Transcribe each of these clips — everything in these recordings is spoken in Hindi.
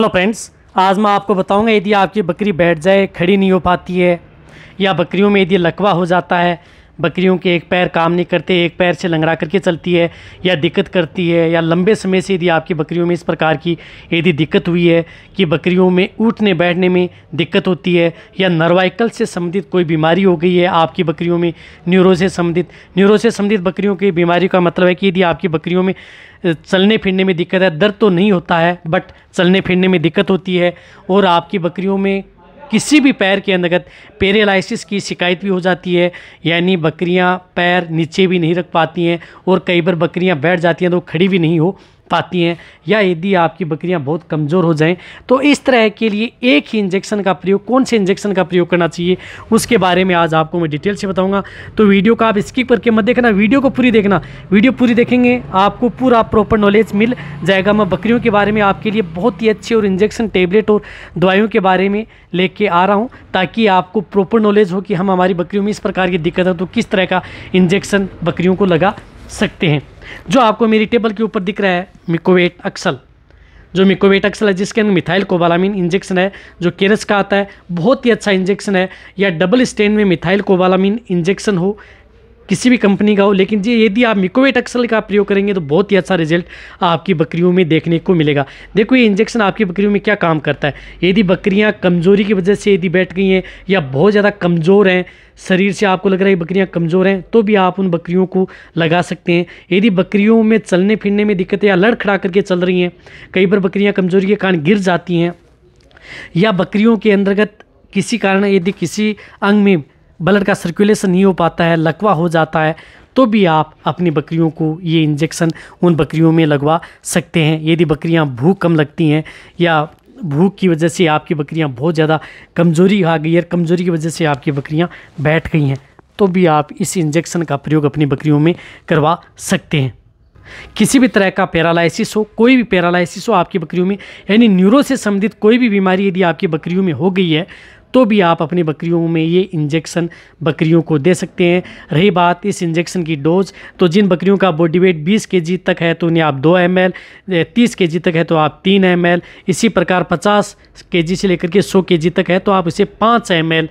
हेलो फ्रेंड्स, आज मैं आपको बताऊंगा यदि आपकी बकरी बैठ जाए, खड़ी नहीं हो पाती है, या बकरियों में यदि लकवा हो जाता है, बकरियों के एक पैर काम नहीं करते, एक पैर से लंगड़ा करके चलती है या दिक्कत करती है, या लंबे समय से यदि आपकी बकरियों में इस प्रकार की यदि दिक्कत हुई है कि बकरियों में उठने बैठने में दिक्कत होती है, या नर्वाइकल से संबंधित कोई बीमारी हो गई है आपकी बकरियों में, न्यूरो से संबंधित बकरियों की बीमारी का मतलब है कि यदि आपकी बकरियों में चलने फिरने में दिक्कत है, दर्द तो नहीं होता है बट चलने फिरने में दिक्कत होती है, और आपकी बकरियों में किसी भी पैर के अंतर्गत पैरालिसिस की शिकायत भी हो जाती है, यानी बकरियां पैर नीचे भी नहीं रख पाती हैं, और कई बार बकरियां बैठ जाती हैं तो खड़ी भी नहीं हो पाती हैं, या यदि आपकी बकरियां बहुत कमज़ोर हो जाएं तो इस तरह के लिए एक ही इंजेक्शन का प्रयोग, कौन से इंजेक्शन का प्रयोग करना चाहिए उसके बारे में आज आपको मैं डिटेल से बताऊंगा। तो वीडियो का आप स्किप करके मत देखना, वीडियो को पूरी देखना। वीडियो पूरी देखेंगे आपको पूरा प्रॉपर नॉलेज मिल जाएगा। मैं बकरियों के बारे में आपके लिए बहुत ही अच्छे और इंजेक्शन, टैबलेट और दवाइयों के बारे में लेके आ रहा हूँ, ताकि आपको प्रॉपर नॉलेज हो कि हम हमारी बकरियों में इस प्रकार की दिक्कत है तो किस तरह का इंजेक्शन बकरियों को लगा सकते हैं। जो आपको मेरी टेबल के ऊपर दिख रहा है मिकोवेट अक्सल, जो मिकोवेट अक्सल है जिसके अंदर मिथाइल कोबालामिन इंजेक्शन है, जो केरस का आता है, बहुत ही अच्छा इंजेक्शन है। या डबल स्ट्रेन में मिथाइल कोबालामिन इंजेक्शन हो, किसी भी कंपनी का हो, लेकिन जी यदि आप मिकोवेट अक्सल का प्रयोग करेंगे तो बहुत ही अच्छा रिजल्ट आपकी बकरियों में देखने को मिलेगा। देखो ये इंजेक्शन आपकी बकरियों में क्या काम करता है। यदि बकरियां कमज़ोरी की वजह से यदि बैठ गई हैं या बहुत ज़्यादा कमज़ोर हैं, शरीर से आपको लग रहा है बकरियां कमज़ोर हैं, तो भी आप उन बकरियों को लगा सकते हैं। यदि बकरियों में चलने फिरने में दिक्कतें या लड़खड़ा करके चल रही हैं, कई बार बकरियां कमज़ोरी के कारण गिर जाती हैं, या बकरियों के अंतर्गत किसी कारण यदि किसी अंग में ब्लड का सर्कुलेशन नहीं हो पाता है, लकवा हो जाता है, तो भी आप अपनी बकरियों को ये इंजेक्शन उन बकरियों में लगवा सकते हैं। यदि बकरियां भूख कम लगती हैं या भूख की वजह से आपकी बकरियां बहुत ज़्यादा कमज़ोरी आ गई है, कमज़ोरी की वजह से आपकी बकरियां बैठ गई हैं, तो भी आप इस इंजेक्शन का प्रयोग अपनी बकरियों में करवा सकते हैं। किसी भी तरह का पैरालिसिस हो, कोई भी पैरालिसिस हो आपकी बकरियों में, यानी न्यूरो से संबंधित कोई भी बीमारी यदि आपकी बकरियों में हो गई है, तो भी आप अपनी बकरियों में ये इंजेक्शन बकरियों को दे सकते हैं। रही बात इस इंजेक्शन की डोज, तो जिन बकरियों का बॉडी वेट 20 kg तक है तो उन्हें आप 2 ml, 30 kg तक है तो आप 3 ml, इसी प्रकार 50 kg से लेकर के 100 kg तक है तो आप इसे 5 ml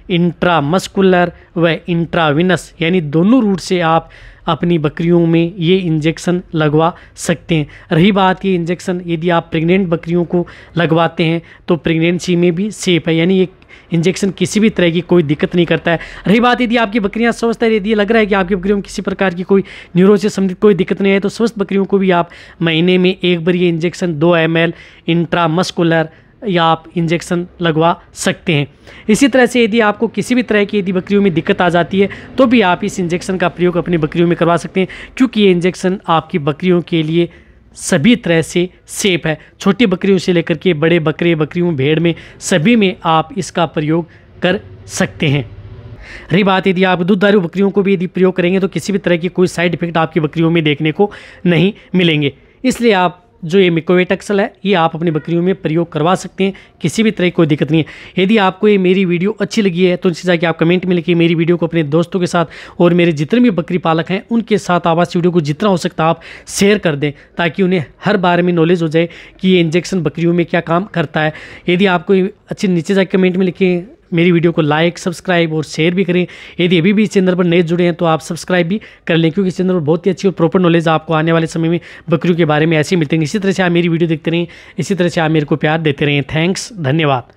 इंट्रामस्कुलर व इंट्राविनस, यानी दोनों रूट से आप अपनी बकरियों में ये इंजेक्शन लगवा सकते हैं। रही बात ये इंजेक्शन यदि आप प्रेग्नेंट बकरियों को लगवाते हैं तो प्रेगनेंसी में भी सेफ है, यानी ये इंजेक्शन किसी भी तरह की कोई दिक्कत नहीं करता है। रही बात यदि आपकी बकरियां स्वस्थ है, यदि लग रहा है कि आपकी बकरियों में किसी प्रकार की कोई न्यूरो से संबंधित कोई दिक्कत नहीं है, तो स्वस्थ बकरियों को भी आप महीने में एक बार ये इंजेक्शन 2 ml इंट्रामस्कुलर या आप इंजेक्शन लगवा सकते हैं। इसी तरह से यदि आपको किसी भी तरह की यदि बकरियों में दिक्कत आ जाती है तो भी आप इस इंजेक्शन का प्रयोग अपनी बकरियों में करवा सकते हैं, क्योंकि ये इंजेक्शन आपकी बकरियों के लिए सभी तरह से सेफ है। छोटी बकरियों से लेकर के बड़े बकरे, बकरियों, भेड़ में सभी में आप इसका प्रयोग कर सकते हैं। रही बात यदि आप दूधारू बकरियों को भी यदि प्रयोग करेंगे तो किसी भी तरह की कोई साइड इफेक्ट आपकी बकरियों में देखने को नहीं मिलेंगे। इसलिए आप जो ये मिकोवेट अक्सल है ये आप अपनी बकरियों में प्रयोग करवा सकते हैं, किसी भी तरह की कोई दिक्कत नहीं है। यदि आपको ये मेरी वीडियो अच्छी लगी है तो नीचे जाके आप कमेंट में लिखिए मेरी वीडियो को अपने दोस्तों के साथ और मेरे जितने भी बकरी पालक हैं उनके साथ आप इस वीडियो को जितना हो सकता आप शेयर कर दें, ताकि उन्हें हर बारे में नॉलेज हो जाए कि ये इंजेक्शन बकरियों में क्या काम करता है। यदि आपको अच्छी नीचे जाके कमेंट में लिखिए, मेरी वीडियो को लाइक, सब्सक्राइब और शेयर भी करें। यदि अभी भी इस चैनल पर नए जुड़े हैं तो आप सब्सक्राइब भी कर लें, क्योंकि इस चैनल पर बहुत ही अच्छी और प्रॉपर नॉलेज आपको आने वाले समय में बकरियों के बारे में ऐसे ही मिलते हैं। इसी तरह से आप मेरी वीडियो देखते रहें, इसी तरह से आप मेरे को प्यार देते रहें। थैंक्स, धन्यवाद।